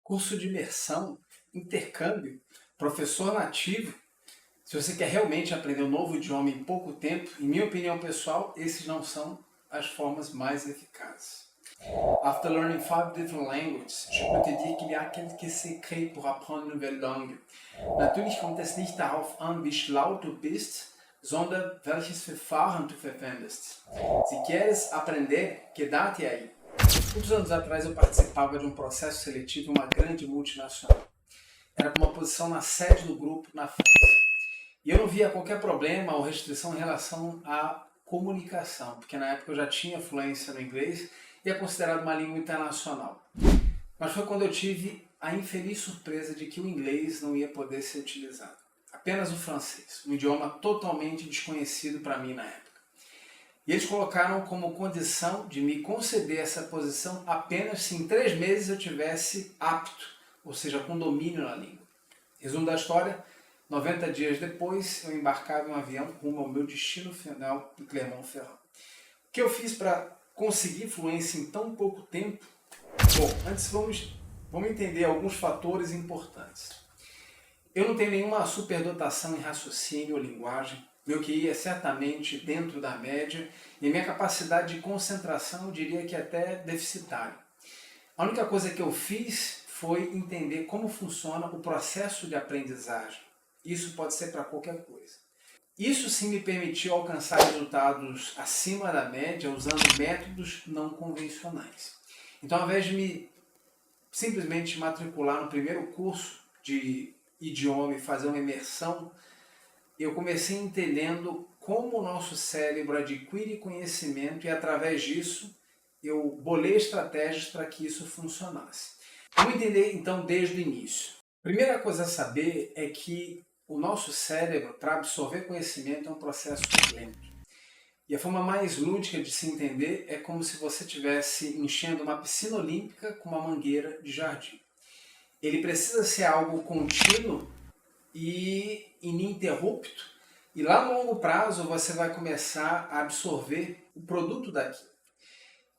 Curso de imersão, intercâmbio, professor nativo. Se você quer realmente aprender um novo idioma em pouco tempo, em minha opinião pessoal, esses não são as formas mais eficazes. After learning 5 different languages, je peux te dire qu'il y a quelques secrets pour apprendre une nouvelle langue. Natürlich kommt es nicht darauf an, wie schlau du bist, sondern welches Verfahren du verwendest. Se queres aprender, quédate aí. Muitos anos atrás eu participava de um processo seletivo em uma grande multinacional. Era para uma posição na sede do grupo na França. E eu não via qualquer problema ou restrição em relação à comunicação, porque na época eu já tinha fluência no inglês e é considerado uma língua internacional. Mas foi quando eu tive a infeliz surpresa de que o inglês não ia poder ser utilizado. Apenas o francês, um idioma totalmente desconhecido para mim na época. E eles colocaram como condição de me conceder essa posição apenas se em 3 meses eu tivesse apto, ou seja, com domínio na língua. Resumo da história, 90 dias depois eu embarcava em um avião rumo ao meu destino final em Clermont-Ferrand. O que eu fiz para conseguir fluência em tão pouco tempo? Bom, antes vamos entender alguns fatores importantes. Eu não tenho nenhuma superdotação em raciocínio ou linguagem. Meu QI é certamente dentro da média e minha capacidade de concentração eu diria que é até deficitária. A única coisa que eu fiz foi entender como funciona o processo de aprendizagem. Isso pode ser para qualquer coisa. Isso sim me permitiu alcançar resultados acima da média usando métodos não convencionais. Então, ao invés de me simplesmente matricular no primeiro curso de idioma e fazer uma imersão, eu comecei entendendo como o nosso cérebro adquire conhecimento e através disso eu bolei estratégias para que isso funcionasse. Vamos entender então desde o início. Primeira coisa a saber é que o nosso cérebro, para absorver conhecimento, é um processo lento. E a forma mais lúdica de se entender é como se você estivesse enchendo uma piscina olímpica com uma mangueira de jardim. Ele precisa ser algo contínuo e ininterrupto, e lá no longo prazo você vai começar a absorver o produto daquilo.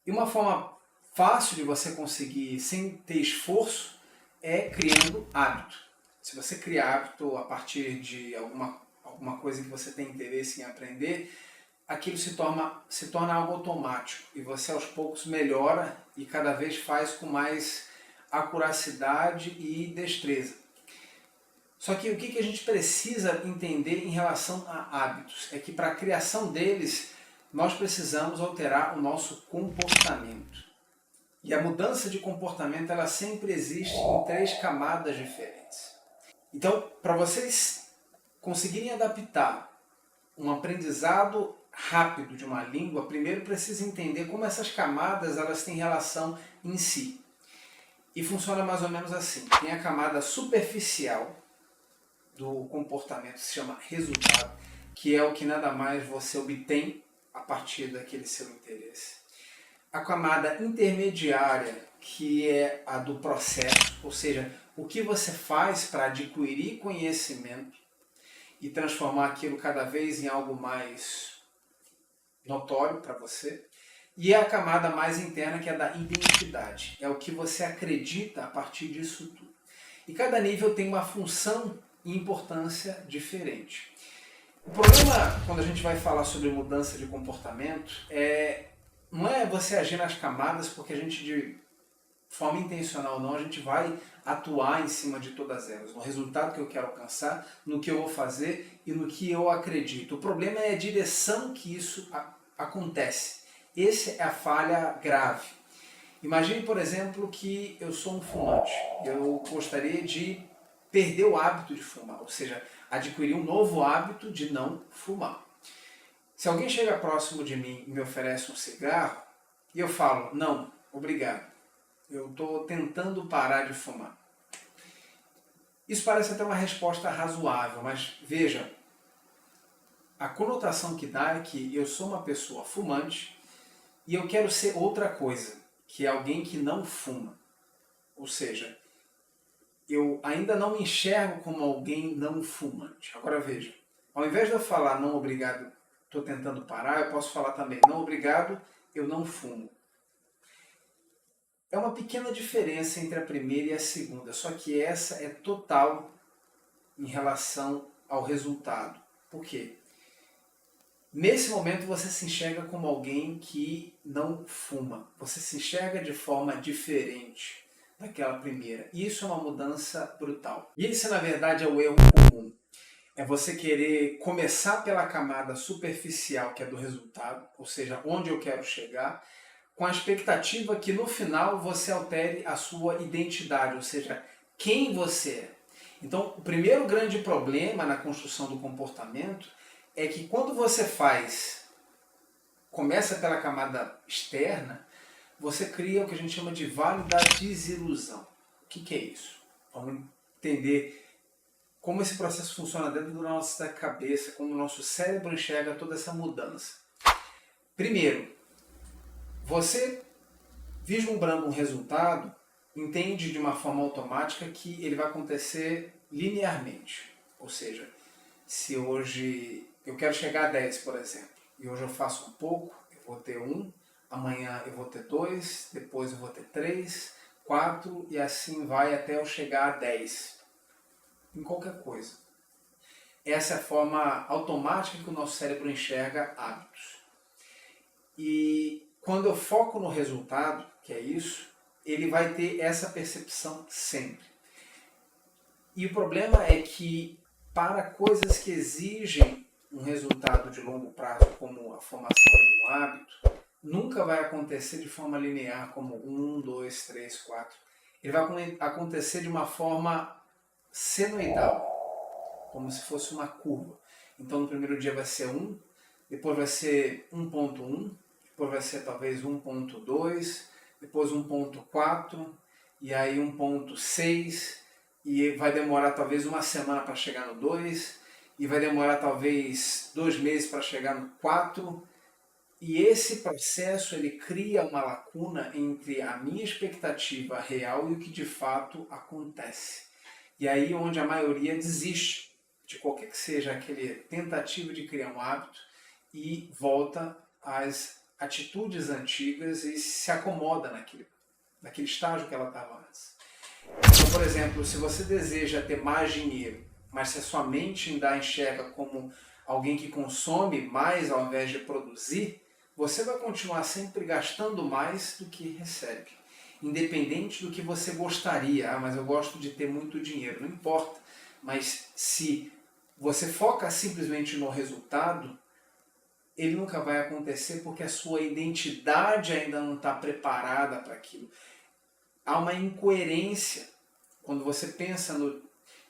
E uma forma fácil de você conseguir sem ter esforço é criando hábito. Se você cria hábito a partir de alguma coisa que você tem interesse em aprender, aquilo se torna algo automático e você aos poucos melhora e cada vez faz com mais acuracidade e destreza. Só que o que a gente precisa entender em relação a hábitos é que para a criação deles nós precisamos alterar o nosso comportamento. E a mudança de comportamento ela sempre existe em 3 camadas diferentes. Então, para vocês conseguirem adaptar um aprendizado rápido de uma língua, primeiro precisa entender como essas camadas elas têm relação em si. E funciona mais ou menos assim. Tem a camada superficial do comportamento, se chama resultado, que é o que nada mais você obtém a partir daquele seu interesse. A camada intermediária, que é a do processo, ou seja, o que você faz para adquirir conhecimento e transformar aquilo cada vez em algo mais notório para você. E a camada mais interna, que é a da identidade, é o que você acredita a partir disso tudo. E cada nível tem uma função e importância diferente. O problema, quando a gente vai falar sobre mudança de comportamento, não é você agir nas camadas porque a gente, de forma intencional não, a gente vai atuar em cima de todas elas, no resultado que eu quero alcançar, no que eu vou fazer e no que eu acredito. O problema é a direção que isso acontece. Essa é a falha grave. Imagine, por exemplo, que eu sou um fumante. Eu gostaria de perder o hábito de fumar, ou seja, adquirir um novo hábito de não fumar. Se alguém chega próximo de mim e me oferece um cigarro, e eu falo, não, obrigado, eu estou tentando parar de fumar. Isso parece até uma resposta razoável, mas veja, a conotação que dá é que eu sou uma pessoa fumante e eu quero ser outra coisa, que é alguém que não fuma. Ou seja, eu ainda não me enxergo como alguém não fumante. Agora veja, ao invés de eu falar não obrigado, estou tentando parar, eu posso falar também não obrigado, eu não fumo. É uma pequena diferença entre a primeira e a segunda, só que essa é total em relação ao resultado. Por quê? Nesse momento você se enxerga como alguém que não fuma. Você se enxerga de forma diferente daquela primeira. E isso é uma mudança brutal. E esse, na verdade, é o erro comum. É você querer começar pela camada superficial, que é do resultado, ou seja, onde eu quero chegar, com a expectativa que no final você altere a sua identidade, ou seja, quem você é. Então, o primeiro grande problema na construção do comportamento é que quando você começa pela camada externa, você cria o que a gente chama de vale da desilusão. O que é isso? Vamos entender como esse processo funciona dentro da nossa cabeça, como o nosso cérebro enxerga toda essa mudança. Primeiro, você vislumbrando um resultado, entende de uma forma automática que ele vai acontecer linearmente. Ou seja, se hoje eu quero chegar a 10, por exemplo, e hoje eu faço um pouco, eu vou ter 1, amanhã eu vou ter 2, depois eu vou ter 3, 4 e assim vai até eu chegar a 10 em qualquer coisa. Essa é a forma automática que o nosso cérebro enxerga hábitos. E quando eu foco no resultado, que é isso, ele vai ter essa percepção sempre. E o problema é que para coisas que exigem um resultado de longo prazo, como a formação de um hábito, nunca vai acontecer de forma linear, como 1, 2, 3, 4. Ele vai acontecer de uma forma senoidal, como se fosse uma curva. Então no primeiro dia vai ser 1, depois vai ser 1.1, depois vai ser talvez 1.2, depois 1.4 e aí 1.6 e vai demorar talvez uma semana para chegar no 2 e vai demorar talvez 2 meses para chegar no 4 e esse processo ele cria uma lacuna entre a minha expectativa real e o que de fato acontece. E aí onde a maioria desiste de qualquer que seja aquele tentativa de criar um hábito e volta às atitudes antigas e se acomoda naquele estágio que ela estava antes. Então, por exemplo, se você deseja ter mais dinheiro, mas se a sua mente ainda enxerga como alguém que consome mais ao invés de produzir, você vai continuar sempre gastando mais do que recebe. Independente do que você gostaria. Ah, mas eu gosto de ter muito dinheiro. Não importa. Mas se você foca simplesmente no resultado, ele nunca vai acontecer porque a sua identidade ainda não está preparada para aquilo. Há uma incoerência quando você pensa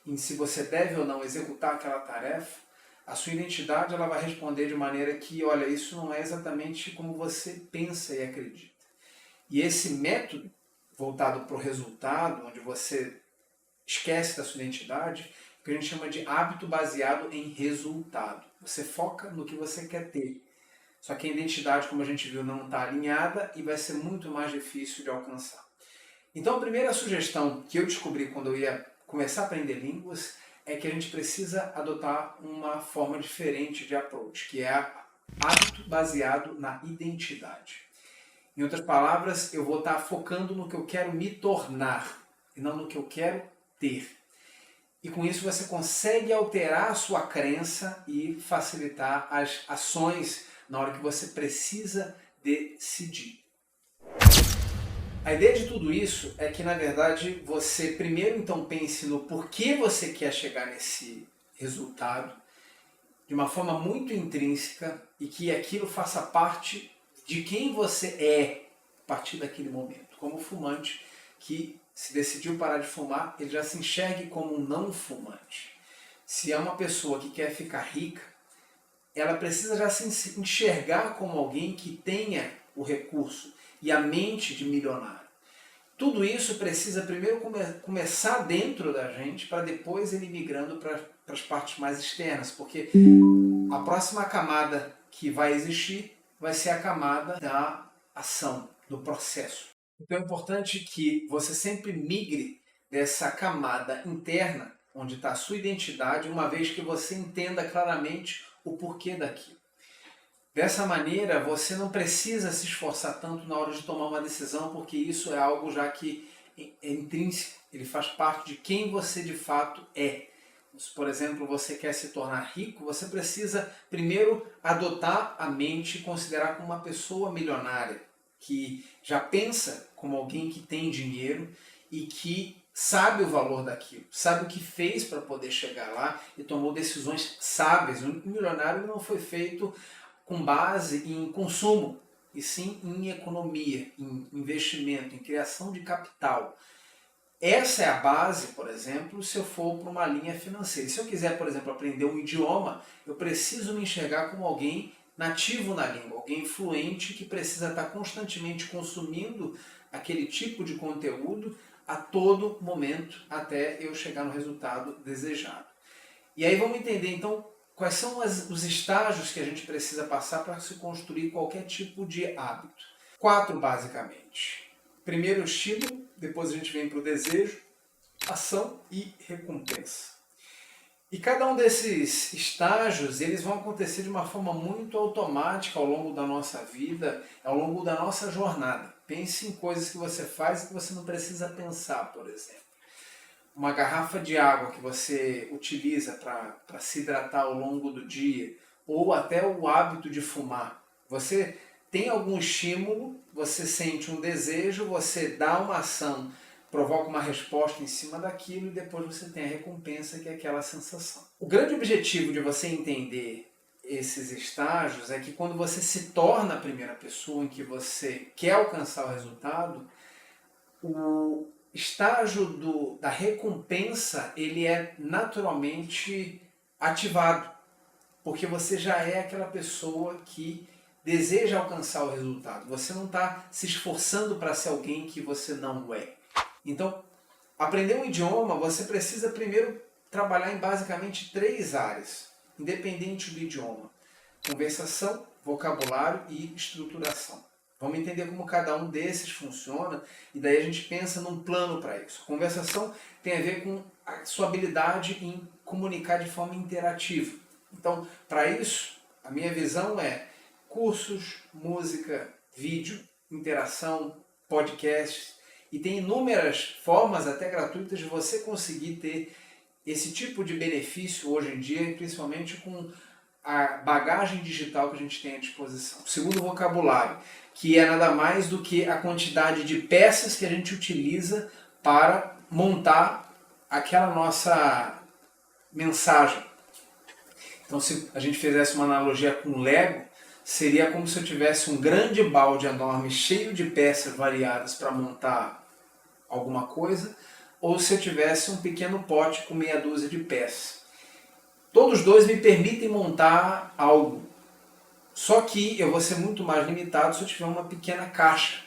em se você deve ou não executar aquela tarefa. A sua identidade ela vai responder de maneira que, olha, isso não é exatamente como você pensa e acredita. E esse método voltado para o resultado, onde você esquece da sua identidade, que a gente chama de hábito baseado em resultado. Você foca no que você quer ter. Só que a identidade, como a gente viu, não está alinhada e vai ser muito mais difícil de alcançar. Então a primeira sugestão que eu descobri quando eu ia começar a aprender línguas é que a gente precisa adotar uma forma diferente de approach, que é hábito baseado na identidade. Em outras palavras, eu vou estar focando no que eu quero me tornar e não no que eu quero ter. E com isso você consegue alterar a sua crença e facilitar as ações na hora que você precisa decidir. A ideia de tudo isso é que, na verdade, você primeiro então pense no porquê você quer chegar nesse resultado de uma forma muito intrínseca e que aquilo faça parte de quem você é a partir daquele momento. Como o fumante que se decidiu parar de fumar, ele já se enxergue como um não fumante. Se é uma pessoa que quer ficar rica, ela precisa já se enxergar como alguém que tenha o recurso e a mente de milionário. Tudo isso precisa primeiro começar dentro da gente para depois ir migrando para as partes mais externas, porque a próxima camada que vai existir vai ser a camada da ação, do processo. Então é importante que você sempre migre dessa camada interna, onde está a sua identidade, uma vez que você entenda claramente o porquê daquilo. Dessa maneira, você não precisa se esforçar tanto na hora de tomar uma decisão, porque isso é algo já que é intrínseco, ele faz parte de quem você de fato é. Se, por exemplo, você quer se tornar rico, você precisa primeiro adotar a mente e considerar como uma pessoa milionária, que já pensa como alguém que tem dinheiro e que sabe o valor daquilo, sabe o que fez para poder chegar lá e tomou decisões sábias. O milionário não foi feito com base em consumo, e sim em economia, em investimento, em criação de capital. Essa é a base, por exemplo, se eu for para uma linha financeira. Se eu quiser, por exemplo, aprender um idioma, eu preciso me enxergar como alguém nativo na língua, alguém fluente que precisa estar constantemente consumindo aquele tipo de conteúdo a todo momento até eu chegar no resultado desejado. E aí vamos entender então quais são os estágios que a gente precisa passar para se construir qualquer tipo de hábito. 4 basicamente. Primeiro o estímulo, depois a gente vem para o desejo, ação e recompensa. E cada um desses estágios, eles vão acontecer de uma forma muito automática ao longo da nossa vida, ao longo da nossa jornada. Pense em coisas que você faz e que você não precisa pensar, por exemplo. Uma garrafa de água que você utiliza para se hidratar ao longo do dia, ou até o hábito de fumar. Você tem algum estímulo, você sente um desejo, você dá uma ação, provoca uma resposta em cima daquilo e depois você tem a recompensa, que é aquela sensação. O grande objetivo de você entender esses estágios é que quando você se torna a primeira pessoa em que você quer alcançar o resultado, o estágio da recompensa ele é naturalmente ativado, porque você já é aquela pessoa que deseja alcançar o resultado. Você não está se esforçando para ser alguém que você não é. Então, aprender um idioma, você precisa primeiro trabalhar em basicamente 3 áreas, independente do idioma: conversação, vocabulário e estruturação. Vamos entender como cada um desses funciona e daí a gente pensa num plano para isso. Conversação tem a ver com a sua habilidade em comunicar de forma interativa. Então, para isso, a minha visão é cursos, música, vídeo, interação, podcasts, e tem inúmeras formas, até gratuitas, de você conseguir ter esse tipo de benefício hoje em dia, principalmente com a bagagem digital que a gente tem à disposição. O segundo, vocabulário, que é nada mais do que a quantidade de peças que a gente utiliza para montar aquela nossa mensagem. Então, se a gente fizesse uma analogia com Lego, seria como se eu tivesse um grande balde enorme cheio de peças variadas para montar alguma coisa, ou se eu tivesse um pequeno pote com meia dúzia de peças. Todos dois me permitem montar algo, só que eu vou ser muito mais limitado se eu tiver uma pequena caixa,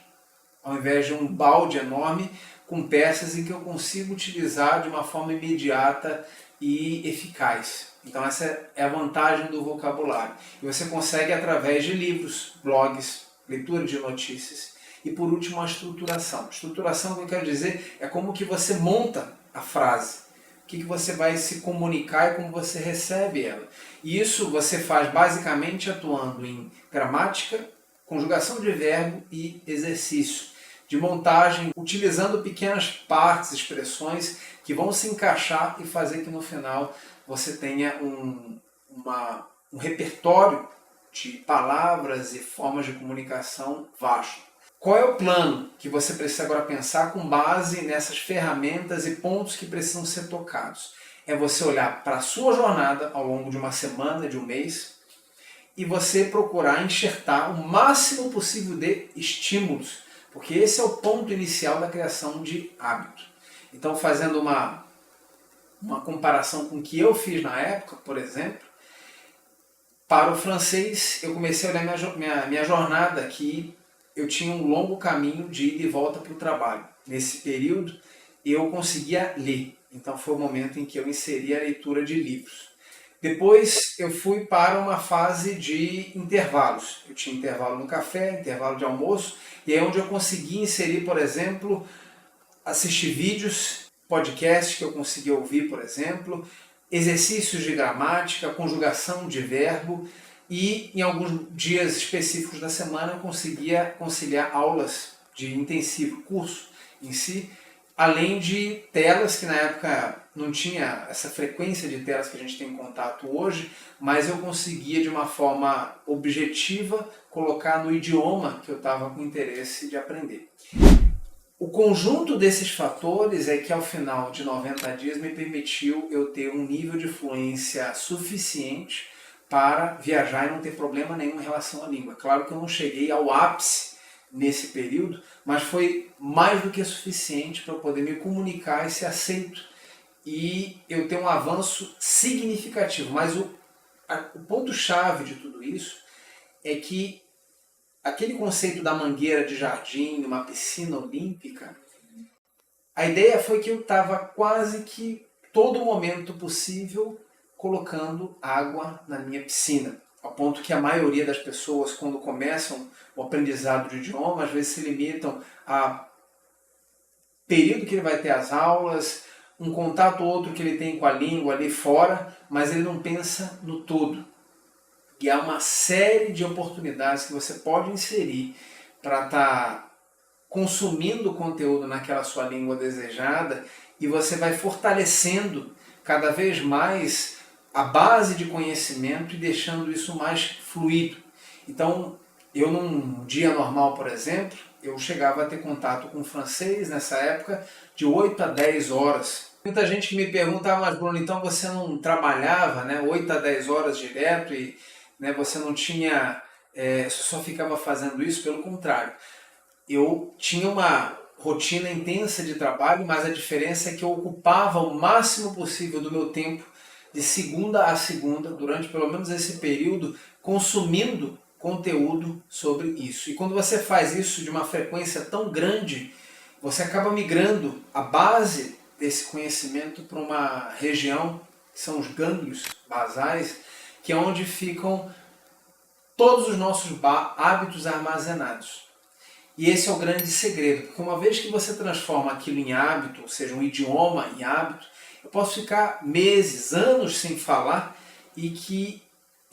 ao invés de um balde enorme com peças em que eu consigo utilizar de uma forma imediata e eficaz. Então essa é a vantagem do vocabulário. E você consegue através de livros, blogs, leitura de notícias e por último a estruturação. Estruturação, o que eu quero dizer, é como que você monta a frase, o que você vai se comunicar e como você recebe ela. E isso você faz basicamente atuando em gramática, conjugação de verbo e exercício de montagem, utilizando pequenas partes, expressões que vão se encaixar e fazer que no final você tenha um repertório de palavras e formas de comunicação vasto. Qual é o plano que você precisa agora pensar com base nessas ferramentas e pontos que precisam ser tocados? É você olhar para a sua jornada ao longo de uma semana, de um mês, e você procurar enxertar o máximo possível de estímulos, porque esse é o ponto inicial da criação de hábito. Então, fazendo uma comparação com o que eu fiz na época, por exemplo, para o francês eu comecei a olhar minha jornada que eu tinha um longo caminho de ida e volta para o trabalho. Nesse período eu conseguia ler, então foi o momento em que eu inseri a leitura de livros. Depois eu fui para uma fase de intervalos. Eu tinha intervalo no café, intervalo de almoço, e é onde eu consegui inserir, por exemplo, assistir vídeos, podcasts que eu conseguia ouvir, por exemplo, exercícios de gramática, conjugação de verbo, e em alguns dias específicos da semana eu conseguia conciliar aulas de intensivo, curso em si, além de telas, que na época não tinha essa frequência de telas que a gente tem em contato hoje, mas eu conseguia de uma forma objetiva colocar no idioma que eu estava com interesse de aprender. O conjunto desses fatores é que ao final de 90 dias me permitiu eu ter um nível de fluência suficiente para viajar e não ter problema nenhum em relação à língua. Claro que eu não cheguei ao ápice nesse período, mas foi mais do que suficiente para eu poder me comunicar e ser aceito e eu ter um avanço significativo. Mas o ponto-chave de tudo isso é que aquele conceito da mangueira de jardim, uma piscina olímpica, a ideia foi que eu estava quase que todo momento possível colocando água na minha piscina. Ao ponto que a maioria das pessoas, quando começam o aprendizado de idioma, às vezes se limitam a período que ele vai ter as aulas, um contato ou outro que ele tem com a língua ali fora, mas ele não pensa no todo. E há uma série de oportunidades que você pode inserir para estar consumindo conteúdo naquela sua língua desejada e você vai fortalecendo cada vez mais a base de conhecimento e deixando isso mais fluido. Então, eu num dia normal, por exemplo, eu chegava a ter contato com francês nessa época de 8 a 10 horas. Muita gente que me pergunta, mas Bruno, então você não trabalhava 8 a 10 horas direto e você não tinha, só ficava fazendo isso? Pelo contrário, eu tinha uma rotina intensa de trabalho, mas a diferença é que eu ocupava o máximo possível do meu tempo de segunda a segunda, durante pelo menos esse período, consumindo conteúdo sobre isso. E quando você faz isso de uma frequência tão grande, você acaba migrando a base desse conhecimento para uma região, que são os gânglios basais, que é onde ficam todos os nossos hábitos armazenados. E esse é o grande segredo, porque uma vez que você transforma aquilo em hábito, ou seja, um idioma em hábito, eu posso ficar meses, anos sem falar e que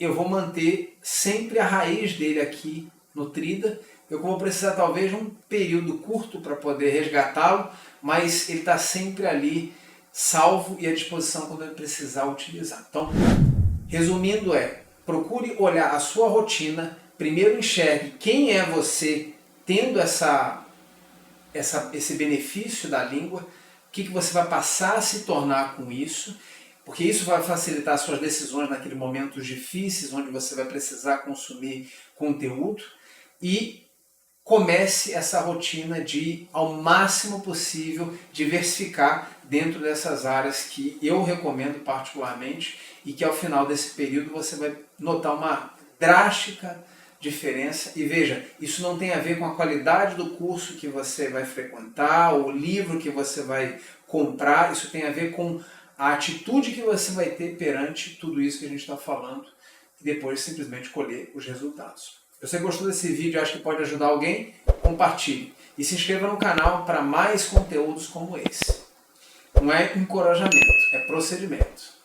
eu vou manter sempre a raiz dele aqui nutrida. Eu vou precisar talvez de um período curto para poder resgatá-lo, mas ele está sempre ali salvo e à disposição quando eu precisar utilizar. Então, resumindo procure olhar a sua rotina, primeiro enxergue quem é você tendo esse benefício da língua, o que você vai passar a se tornar com isso, porque isso vai facilitar suas decisões naqueles momentos difíceis, onde você vai precisar consumir conteúdo, e comece essa rotina de, ao máximo possível, diversificar dentro dessas áreas que eu recomendo particularmente e que ao final desse período você vai notar uma drástica diferença. E veja, isso não tem a ver com a qualidade do curso que você vai frequentar, ou o livro que você vai comprar, isso tem a ver com a atitude que você vai ter perante tudo isso que a gente está falando e depois simplesmente colher os resultados. Se você gostou desse vídeo e acha que pode ajudar alguém, compartilhe. E se inscreva no canal para mais conteúdos como esse. Não é encorajamento, é procedimento.